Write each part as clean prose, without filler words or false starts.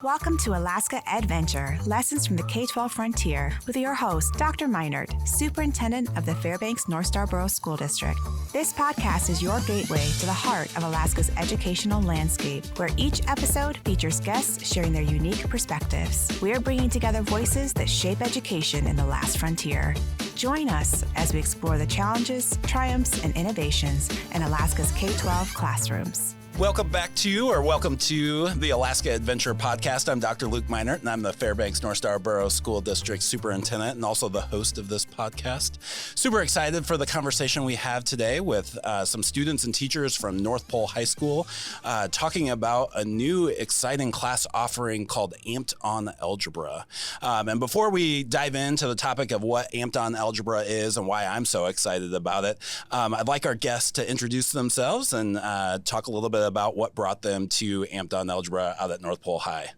Welcome to Alaska EdVenture, Lessons from the K-12 Frontier, with your host, Dr. Meinert, Superintendent of the Fairbanks North Starborough School District. This podcast is your gateway to the heart of Alaska's educational landscape, where each episode features guests sharing their unique perspectives. We are bringing together voices that shape education in the last frontier. Join us as we explore the challenges, triumphs, and innovations in Alaska's K-12 classrooms. Welcome to the Alaska EdVenture podcast. I'm Dr. Luke Meinert, and I'm the Fairbanks North Starborough School District Superintendent and also the host of this podcast. Super excited for the conversation we have today with some students and teachers from North Pole High School talking about a new exciting class offering called Amped on Algebra. And before we dive into the topic of what Amped on Algebra is and why I'm so excited about it, I'd like our guests to introduce themselves and talk a little bit about what brought them to Amped on Algebra out at North Pole High.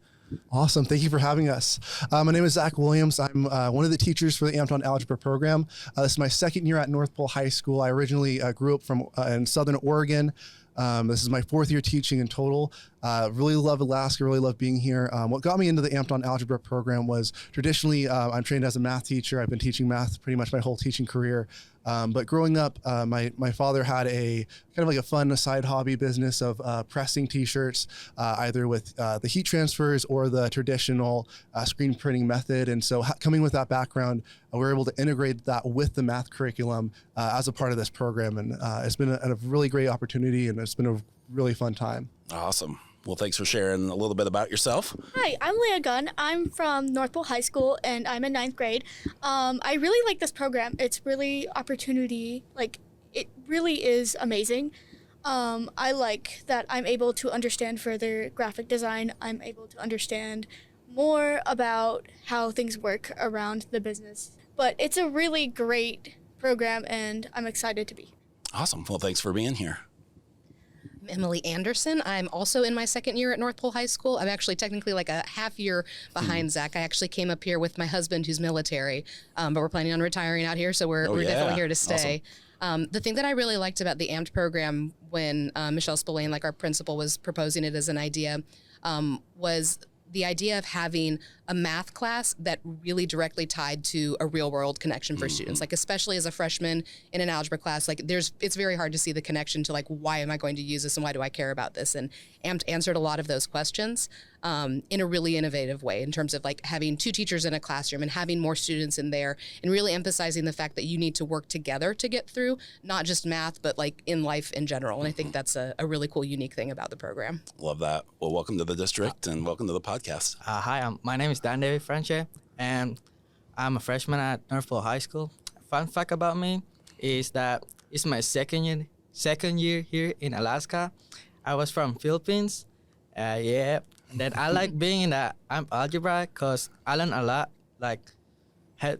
Awesome. Thank you for having us. My name is Zack Williams. I'm one of the teachers for the Amped on Algebra program. This is my second year at North Pole High School. I originally grew up in Southern Oregon. This is my fourth year teaching in total. Really love Alaska, really love being here. What got me into the Amped on Algebra program was traditionally, I'm trained as a math teacher. I've been teaching math pretty much my whole teaching career. But growing up, my father had a kind of like a fun side hobby business of pressing t-shirts, either with the heat transfers or the traditional screen printing method. And so coming with that background, we were able to integrate that with the math curriculum as a part of this program. And it's been a really great opportunity, and it's been a really fun time. Awesome. Well, thanks for sharing a little bit about yourself. Hi, I'm Leia Gunn. I'm from North Pole High School, and I'm in 9th grade. I really like this program. It's really opportunity. It really is amazing. I like that I'm able to understand further graphic design. I'm able to understand more about how things work around the business. But it's a really great program, and I'm excited to be here. Awesome. Well, thanks for being here. Emily Anderson. I'm also in my second year at North Pole High School. I'm actually technically like a half year behind Zack. I actually came up here with my husband, who's military, but we're planning on retiring out here, so we're definitely here to stay. Awesome. The thing that I really liked about the AMPed program when Michelle Spillane, like our principal, was proposing it as an idea, was the idea of having a math class that really directly tied to a real world connection for students, like especially as a freshman in an algebra class, it's very hard to see the connection to why am I going to use this and why do I care about this? And AMPed answered a lot of those questions in a really innovative way in terms of having two teachers in a classroom and having more students in there and really emphasizing the fact that you need to work together to get through, not just math, but in life in general. And I think that's a really cool, unique thing about the program. Love that. Well, welcome to the district and welcome to the podcast. Hi, my name is Dan David Franche, and I'm a freshman at North Pole High School. Fun fact about me is that it's my second year here in Alaska. I was from Philippines. And then I like being in the algebra because I learn a lot, like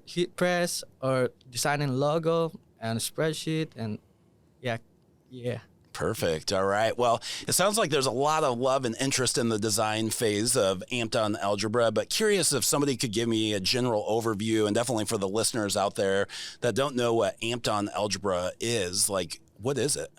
heat press or designing logo and a spreadsheet, and yeah. Perfect. All right. Well, it sounds like there's a lot of love and interest in the design phase of Amped on Algebra, but curious if somebody could give me a general overview, and definitely for the listeners out there that don't know what Amped on Algebra is, what is it?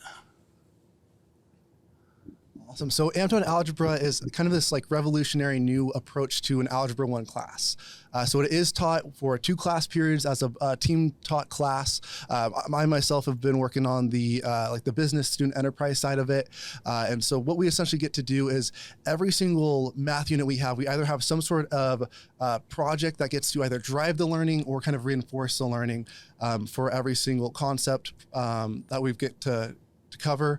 Awesome. So Amped on Algebra is kind of this revolutionary new approach to an Algebra 1 class. So it is taught for 2 class periods as a team taught class. I myself have been working on the business student enterprise side of it. And so what we essentially get to do is every single math unit we either have some sort of project that gets to either drive the learning or kind of reinforce the learning for every single concept that we get to cover.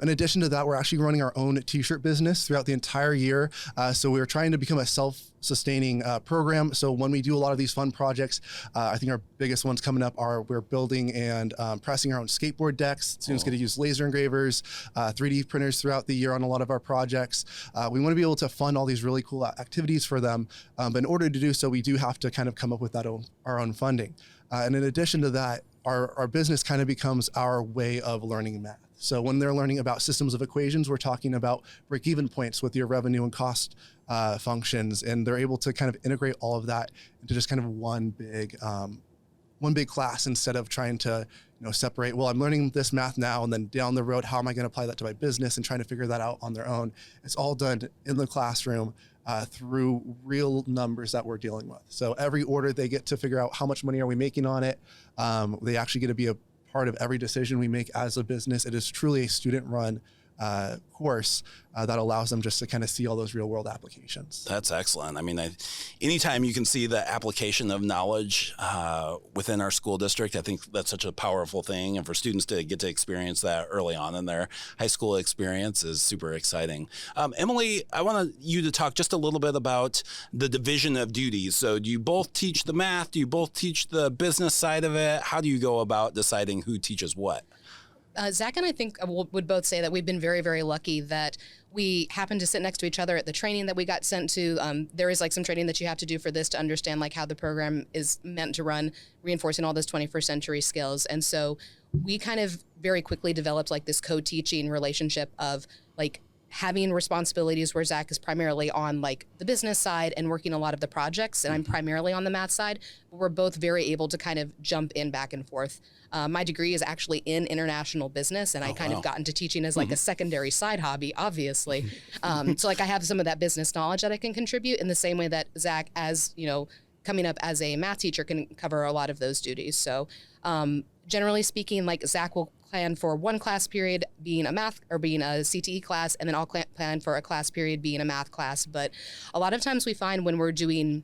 In addition to that, we're actually running our own t-shirt business throughout the entire year. So we're trying to become a self-sustaining program. So when we do a lot of these fun projects, I think our biggest ones coming up are we're building and pressing our own skateboard decks. Students get to use laser engravers, 3D printers throughout the year on a lot of our projects. We want to be able to fund all these really cool activities for them. But in order to do so, we do have to kind of come up with our own funding. And in addition to that, our business kind of becomes our way of learning math. So when they're learning about systems of equations, we're talking about break-even points with your revenue and cost functions, and they're able to kind of integrate all of that into just kind of one big class instead of trying to separate, well, I'm learning this math now, and then down the road, how am I going to apply that to my business and trying to figure that out on their own. It's all done in the classroom through real numbers that we're dealing with. So every order, they get to figure out how much money are we making on it. They actually get to be a part of every decision we make as a business. It is truly a student-run course that allows them just to kind of see all those real world applications. That's excellent. I mean, anytime you can see the application of knowledge within our school district, I think that's such a powerful thing. And for students to get to experience that early on in their high school experience is super exciting. Emily, I want you to talk just a little bit about the division of duties. So do you both teach the math? Do you both teach the business side of it? How do you go about deciding who teaches what? Zack and I think would both say that we've been very, very lucky that we happened to sit next to each other at the training that we got sent to. There is like some training that you have to do for this to understand like how the program is meant to run, reinforcing all those 21st century skills. And so we kind of very quickly developed like this co-teaching relationship of like having responsibilities where Zack is primarily on like the business side and working a lot of the projects, and I'm primarily on the math side, but we're both very able to kind of jump in back and forth. My degree is actually in international business, and I kind of got into teaching as like a secondary side hobby, obviously. So like I have some of that business knowledge that I can contribute in the same way that Zack, as you know, coming up as a math teacher, can cover a lot of those duties. So generally speaking, like Zack will plan for one class period being a math or being a CTE class, and then I'll plan for a class period being a math class. But a lot of times we find when we're doing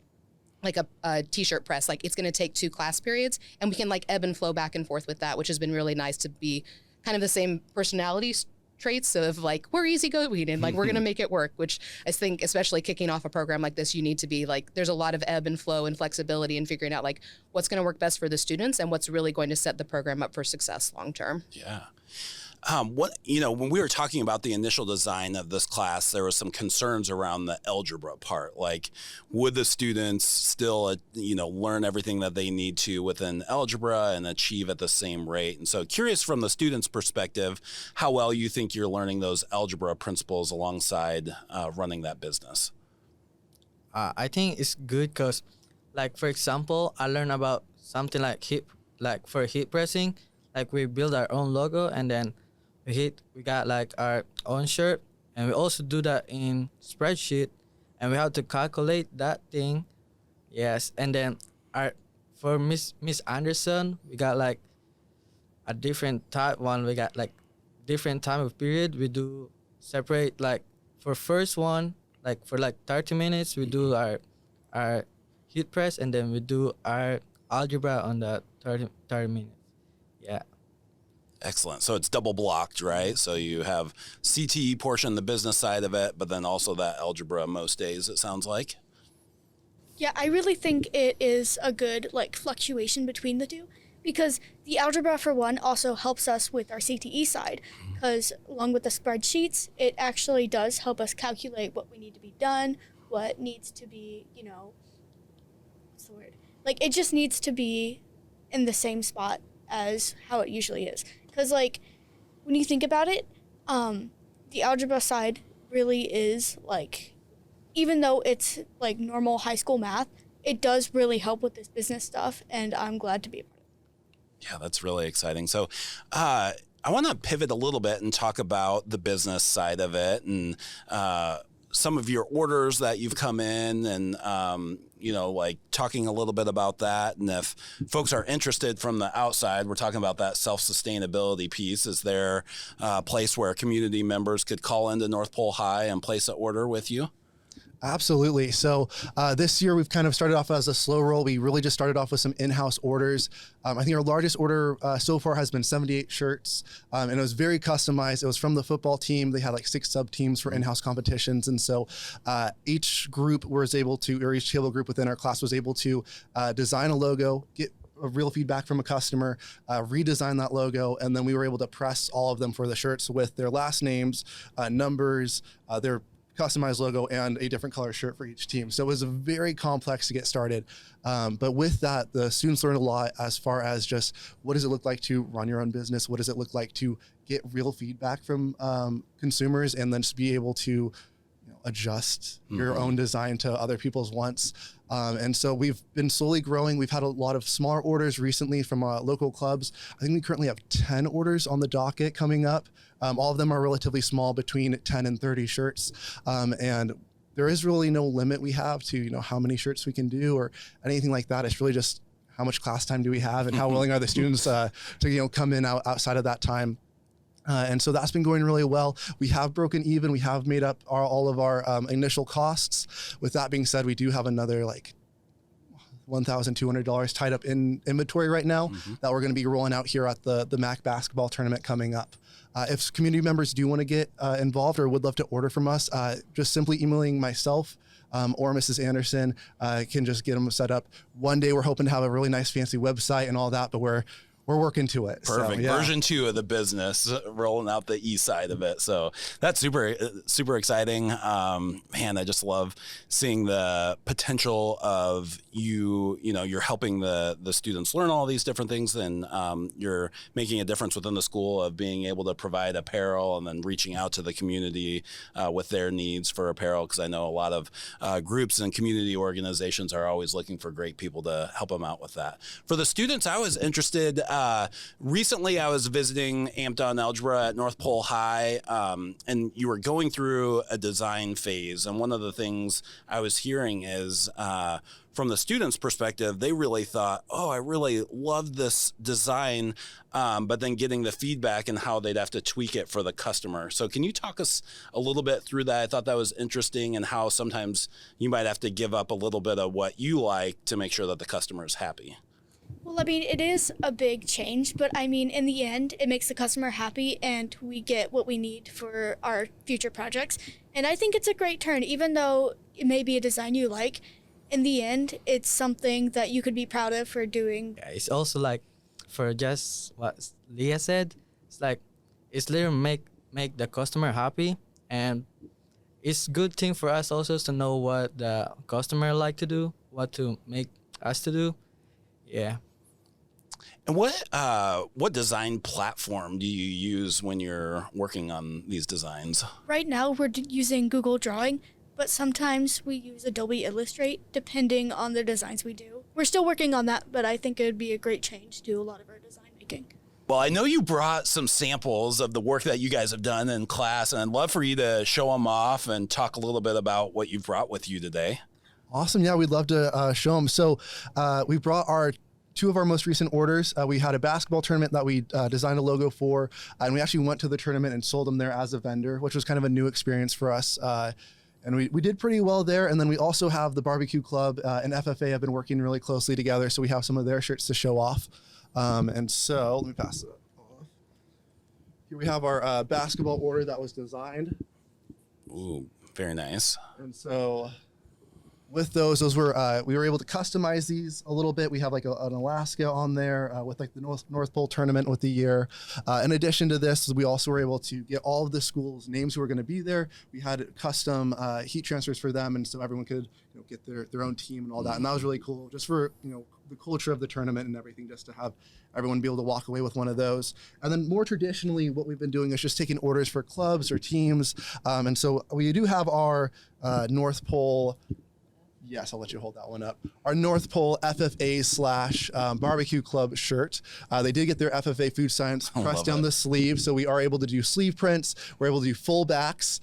like a t-shirt press, like it's going to take 2 class periods, and we can like ebb and flow back and forth with that, which has been really nice to be kind of the same personality traits of like, we're easygoing and like, we're going to make it work, which I think, especially kicking off a program like this, you need to be like, there's a lot of ebb and flow and flexibility and figuring out like what's going to work best for the students and what's really going to set the program up for success long-term. Yeah. When we were talking about the initial design of this class, there was some concerns around the algebra part. Like, would the students still, learn everything that they need to within algebra and achieve at the same rate? And so curious from the student's perspective, how well you think you're learning those algebra principles alongside running that business? I think it's good because, like, for example, I learned about something like for heat pressing, like we build our own logo and then we got like our own shirt, and we also do that in spreadsheet, and we have to calculate that thing. Yes, and then for Miss Anderson, we got like a different type one. We got like different time of period. We do separate like for first one, like for like 30 minutes, we do our heat press, and then we do our algebra on the 30 minutes. Yeah. Excellent. So it's double blocked, right? So you have CTE portion, the business side of it, but then also that algebra most days, it sounds like. Yeah, I really think it is a good like fluctuation between the two, because the algebra for one also helps us with our CTE side, because along with the spreadsheets, it actually does help us calculate what we need to be done, what needs to be, what's the word? Like it just needs to be in the same spot as how it usually is. Because, like, when you think about it, the algebra side really is, like, even though it's, like, normal high school math, it does really help with this business stuff, and I'm glad to be a part of it. Yeah, that's really exciting. So I want to pivot a little bit and talk about the business side of it and some of your orders that you've come in and, like talking a little bit about that. And if folks are interested from the outside, we're talking about that self-sustainability piece. Is there a place where community members could call into North Pole High and place an order with you? Absolutely. So this year we've kind of started off as a slow roll. We really just started off with some in-house orders. I think our largest order so far has been 78 shirts, and it was very customized. It was from the football team. They had like 6 sub-teams for in-house competitions, and so each group was able to, or each table group within our class was able to design a logo, get a real feedback from a customer, redesign that logo, and then we were able to press all of them for the shirts with their last names, numbers, their customized logo, and a different color shirt for each team. So it was very complex to get started. But with that, the students learned a lot as far as just what does it look like to run your own business? What does it look like to get real feedback from consumers, and then just be able to adjust your own design to other people's wants. And so we've been slowly growing. We've had a lot of smaller orders recently from local clubs. I think we currently have 10 orders on the docket coming up. All of them are relatively small, between 10 and 30 shirts. And there is really no limit we have to, how many shirts we can do or anything like that. It's really just how much class time do we have and how willing are the students to come in outside of that time. And so that's been going really well. We have broken even. We have made up all of our initial costs. With that being said, we do have another $1,200 tied up in inventory right now that we're going to be rolling out here at the MAC basketball tournament coming up. If community members do want to get involved or would love to order from us, just simply emailing myself or Mrs. Anderson can just get them set up. One day we're hoping to have a really nice fancy website and all that, but we're working to it. Perfect. So, yeah. Version 2 of the business, rolling out the east side of it. So that's super, super exciting. Man, I just love seeing the potential of you're helping the students learn all these different things, and you're making a difference within the school of being able to provide apparel and then reaching out to the community with their needs for apparel. Because I know a lot of groups and community organizations are always looking for great people to help them out with that. For the students, I was interested. Recently, I was visiting Amped-On Algebra at North Pole High, and you were going through a design phase. And one of the things I was hearing is from the students' perspective, they really thought, oh, I really love this design, but then getting the feedback and how they'd have to tweak it for the customer. So can you talk us a little bit through that? I thought that was interesting, and how sometimes you might have to give up a little bit of what you like to make sure that the customer is happy. Well, I mean, it is a big change, but I mean, in the end, it makes the customer happy and we get what we need for our future projects. And I think it's a great turn, even though it may be a design you like. In the end, it's something that you could be proud of for doing. Yeah, it's also like, for just what Leah said, it's literally make the customer happy, and it's good thing for us also to know what the customer like to do, what to make us to do. Yeah. And what design platform do you use when you're working on these designs? Right now, we're using Google Drawing, but sometimes we use Adobe Illustrate, depending on the designs we do. We're still working on that, but I think it would be a great change to a lot of our design making. Well, I know you brought some samples of the work that you guys have done in class, and I'd love for you to show them off and talk a little bit about what you've brought with you today. Awesome. Yeah, we'd love to show them. So we brought two of our most recent orders. We had a basketball tournament that we designed a logo for, and we actually went to the tournament and sold them there as a vendor, which was kind of a new experience for us. And we did pretty well there. And then we also have the barbecue club and FFA have been working really closely together. So we have some of their shirts to show off. And so let me pass it off. Here we have our basketball order that was designed. Ooh, very nice. And so with those were we were able to customize these a little bit. We have like an Alaska on there with like the North Pole tournament with the year. In addition to this, we also were able to get all of the schools' names who were going to be there. We had custom heat transfers for them, and so everyone could get their own team and all that. And that was really cool, just for the culture of the tournament and everything, just to have everyone be able to walk away with one of those. And then more traditionally, what we've been doing is just taking orders for clubs or teams. And so we do have our North Pole. Yes, I'll let you hold that one up. Our North Pole FFA / barbecue club shirt. They did get their FFA food science pressed down the sleeve, so we are able to do sleeve prints. We're able to do full backs.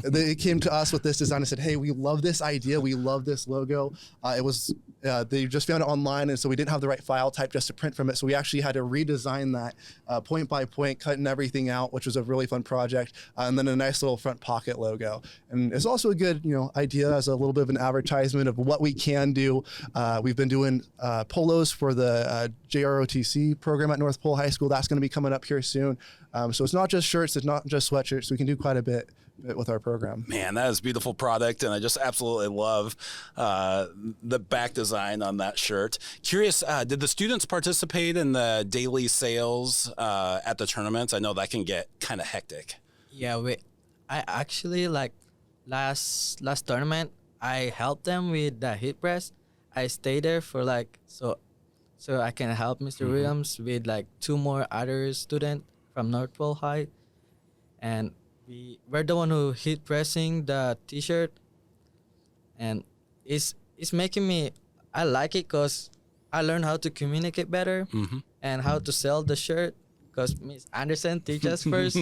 They came to us with this design and said, hey, we love this idea. We love this logo. They just found it online, and so we didn't have the right file type just to print from it. So we actually had to redesign that point by point, cutting everything out, which was a really fun project. And then a nice little front pocket logo. And it's also a good idea as a little bit of an advertisement of what we can do. We've been doing polos for the JROTC program at North Pole High School. That's going to be coming up here soon. So it's not just shirts, it's not just sweatshirts. We can do quite a bit with our program. Man, that is a beautiful product, and I just absolutely love the back design on that shirt. Curious, did the students participate in the daily sales at the tournaments? I know that can get kind of hectic. Yeah, I actually last tournament, I helped them with the heat press. I stayed there for so I can help Mr. Williams with 2 more other students from North Pole High, and we're the one who heat pressing the t-shirt, and it's making me, I like it because I learned how to communicate better and how to sell the shirt, because Miss Anderson teaches first.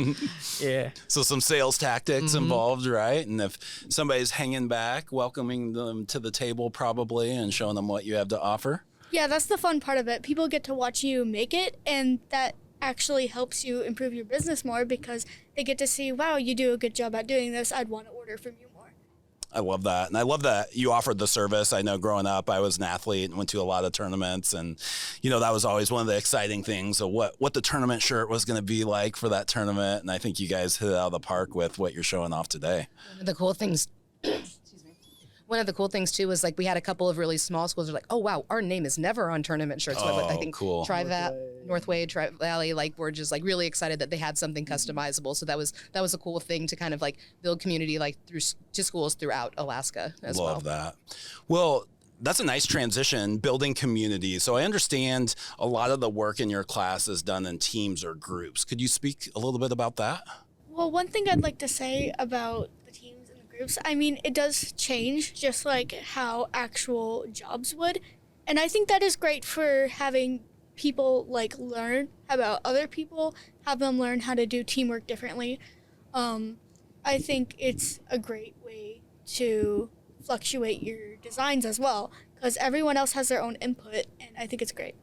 Yeah. So some sales tactics involved, right? And if somebody's hanging back, welcoming them to the table probably and showing them what you have to offer. Yeah, that's the fun part of it. People get to watch you make it, and that actually helps you improve your business more because they get to see, wow, you do a good job at doing this. I'd want to order from you more. I love that. And I love that you offered the service. I know growing up, I was an athlete and went to a lot of tournaments. And, that was always one of the exciting things of what the tournament shirt was going to be like for that tournament. And I think you guys hit it out of the park with what you're showing off today. One of the cool things, One of the cool things too was like we had a couple of really small schools that are like, oh wow, our name is never on tournament shirts. Oh, I think cool. Northway, Tri-Valley, like we're just like really excited that they had something customizable. So that was a cool thing to kind of like build community like to schools throughout Alaska as well. Love that. Well, that's a nice transition, building community. So I understand a lot of the work in your class is done in teams or groups. Could you speak a little bit about that? Well, one thing I'd like to say about the teams and the groups, I mean, it does change just like how actual jobs would. And I think that is great for having people like learn about other people, have them learn how to do teamwork differently. I think it's a great way to fluctuate your designs as well because everyone else has their own input, and I think it's great.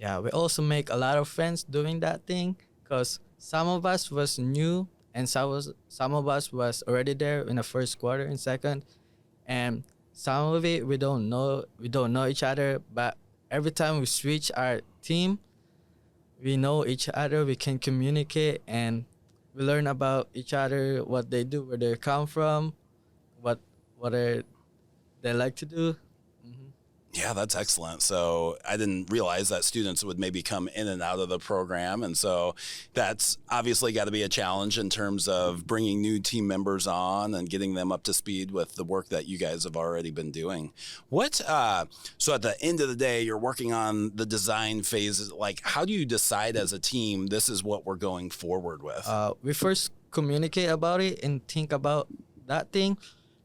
Yeah, we also make a lot of friends doing that thing because some of us was new and some of us was already there in the first quarter and second, and some of it we don't know each other, but every time we switch our team, we know each other, we can communicate, and we learn about each other, what they do, where they come from, what they like to do. Yeah, that's excellent. So I didn't realize that students would maybe come in and out of the program. And so that's obviously got to be a challenge in terms of bringing new team members on and getting them up to speed with the work that you guys have already been doing. So at the end of the day, you're working on the design phase. Like, how do you decide as a team, this is what we're going forward with? We first communicate about it and think about that thing.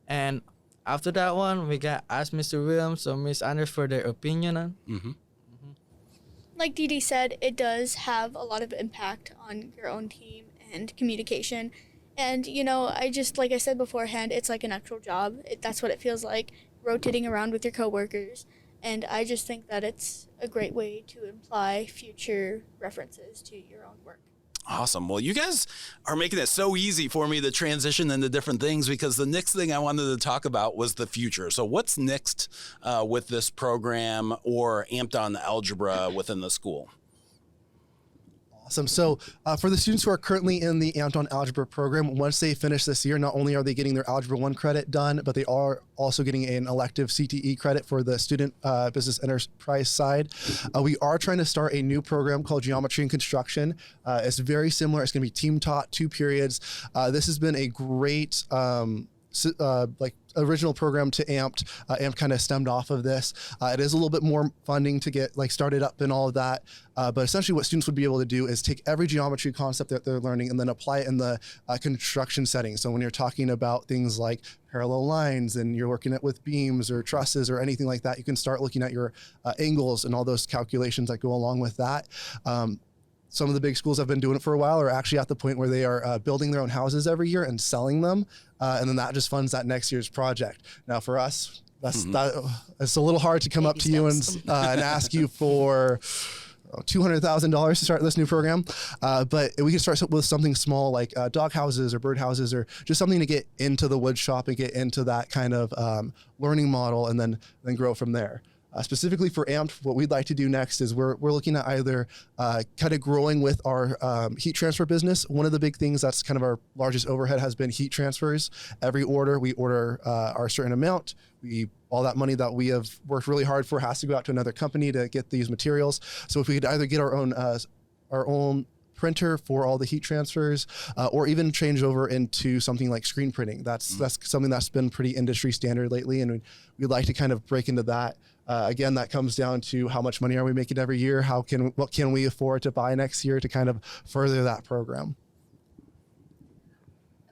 And after that one, we got asked Mr. Williams or Miss Anders for their opinion on. Like Dee Dee said, it does have a lot of impact on your own team and communication. And, like I said beforehand, it's like an actual job. That's what it feels like, rotating around with your coworkers. And I just think that it's a great way to imply future references to your own work. Awesome. Well, you guys are making it so easy for me to transition into different things because the next thing I wanted to talk about was the future. So what's next with this program or Amped on Algebra within the school? Awesome. So for the students who are currently in the Amped on Algebra program, once they finish this year, not only are they getting their Algebra 1 credit done, but they are also getting an elective CTE credit for the student business enterprise side. We are trying to start a new program called Geometry and Construction. It's very similar. It's going to be team taught, 2 periods. This has been a great original program to Amped. Amped kind of stemmed off of this. It is a little bit more funding to get started up and all of that. But essentially what students would be able to do is take every geometry concept that they're learning and then apply it in the construction setting. So when you're talking about things like parallel lines and you're working it with beams or trusses or anything like that, you can start looking at your angles and all those calculations that go along with that. Some of the big schools have been doing it for a while are actually at the point where they are building their own houses every year and selling them. And then that just funds that next year's project. Now for us, it's a little hard to come up to you and ask you for $200,000 to start this new program. But we can start with something small like dog houses or bird houses or just something to get into the wood shop and get into that kind of learning model and then grow from there. Specifically for Amped, what we'd like to do next is we're looking at either kind of growing with our heat transfer business. One of the big things that's kind of our largest overhead has been heat transfers. Every order, we order our certain amount. All that money that we have worked really hard for has to go out to another company to get these materials. So if we could either get our own printer for all the heat transfers, or even change over into something like screen printing. That's something that's been pretty industry standard lately, and we'd like to kind of break into that. Again, that comes down to how much money are we making every year? What can we afford to buy next year to kind of further that program?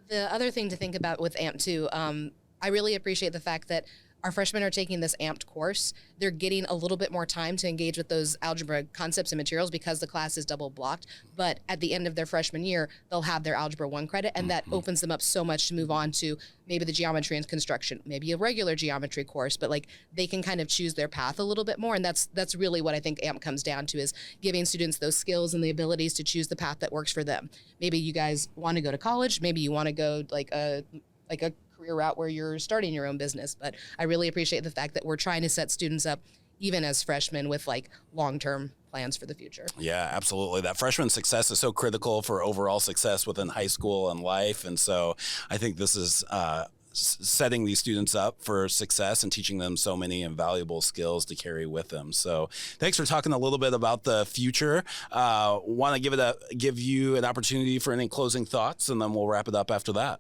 The other thing to think about with AMP too, I really appreciate the fact that our freshmen are taking this amped course, they're getting a little bit more time to engage with those algebra concepts and materials because the class is double blocked. But at the end of their freshman year, they'll have their Algebra 1 credit, and that opens them up so much to move on to maybe the geometry and construction, maybe a regular geometry course, but like they can kind of choose their path a little bit more. And that's really what I think AMP comes down to, is giving students those skills and the abilities to choose the path that works for them. Maybe you guys want to go to college, maybe you want to go like a career route where you're starting your own business. But I really appreciate the fact that we're trying to set students up, even as freshmen, with like long-term plans for the future. Yeah, absolutely. That freshman success is so critical for overall success within high school and life. And so I think this is setting these students up for success and teaching them so many invaluable skills to carry with them. So thanks for talking a little bit about the future. Want to give you an opportunity for any closing thoughts, and then we'll wrap it up after that.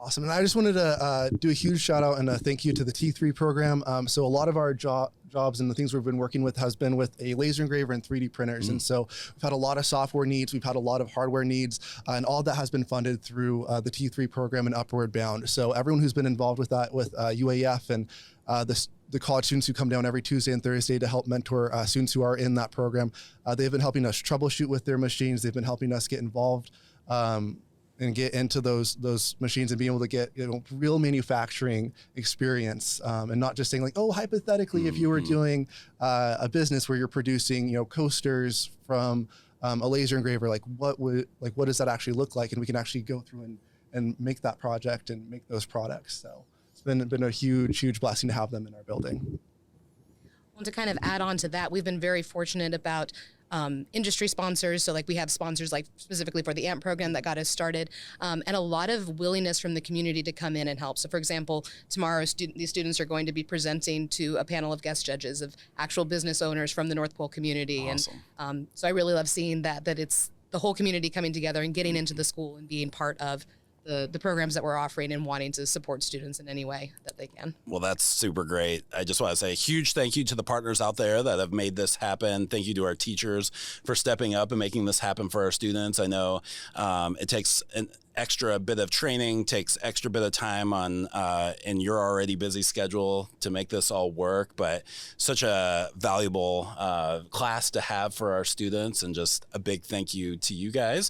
Awesome. And I just wanted to do a huge shout out and a thank you to the T3 program. So a lot of our jobs and the things we've been working with has been with a laser engraver and 3D printers. And so we've had a lot of software needs, we've had a lot of hardware needs, and all that has been funded through the T3 program and Upward Bound. So everyone who's been involved with that, with UAF and the college students who come down every Tuesday and Thursday to help mentor students who are in that program, they've been helping us troubleshoot with their machines. They've been helping us get involved and get into those machines and be able to get real manufacturing experience, and not just saying like, oh, hypothetically, if you were doing a business where you're producing coasters from a laser engraver, what does that actually look like? And we can actually go through and make that project and make those products. So it's been a huge blessing to have them in our building. Well, to kind of add on to that, we've been very fortunate about industry sponsors. So like we have sponsors like specifically for the AMP program that got us started, and a lot of willingness from the community to come in and help. So for example, tomorrow these students are going to be presenting to a panel of guest judges of actual business owners from the North Pole community. Awesome. And so I really love seeing that it's the whole community coming together and getting into the school and being part of the programs that we're offering and wanting to support students in any way that they can. Well, that's super great. I just want to say a huge thank you to the partners out there that have made this happen. Thank you to our teachers for stepping up and making this happen for our students. I know it takes an extra bit of training, takes extra bit of time on in your already busy schedule to make this all work, but such a valuable class to have for our students, and just a big thank you to you guys.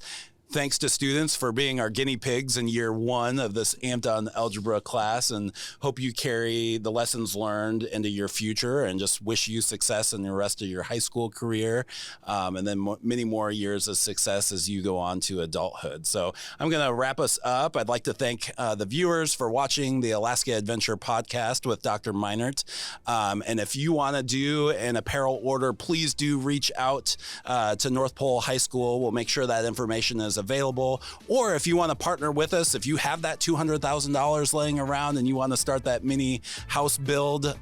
Thanks to students for being our guinea pigs in year one of this Amped On Algebra class, and hope you carry the lessons learned into your future, and just wish you success in the rest of your high school career, and then many more years of success as you go on to adulthood. So I'm going to wrap us up. I'd like to thank the viewers for watching the Alaska Adventure podcast with Dr. Meinert. And if you want to do an apparel order, please do reach out to North Pole High School. We'll make sure that information is available. Or if you want to partner with us, if you have that $200,000 laying around and you want to start that mini house build,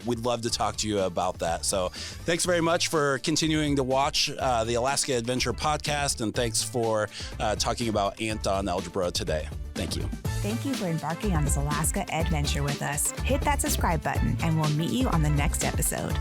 we'd love to talk to you about that. So thanks very much for continuing to watch the Alaska Adventure podcast, and thanks for talking about Amped On Algebra today. Thank you. Thank you for embarking on this Alaska Adventure with us. Hit that subscribe button and we'll meet you on the next episode.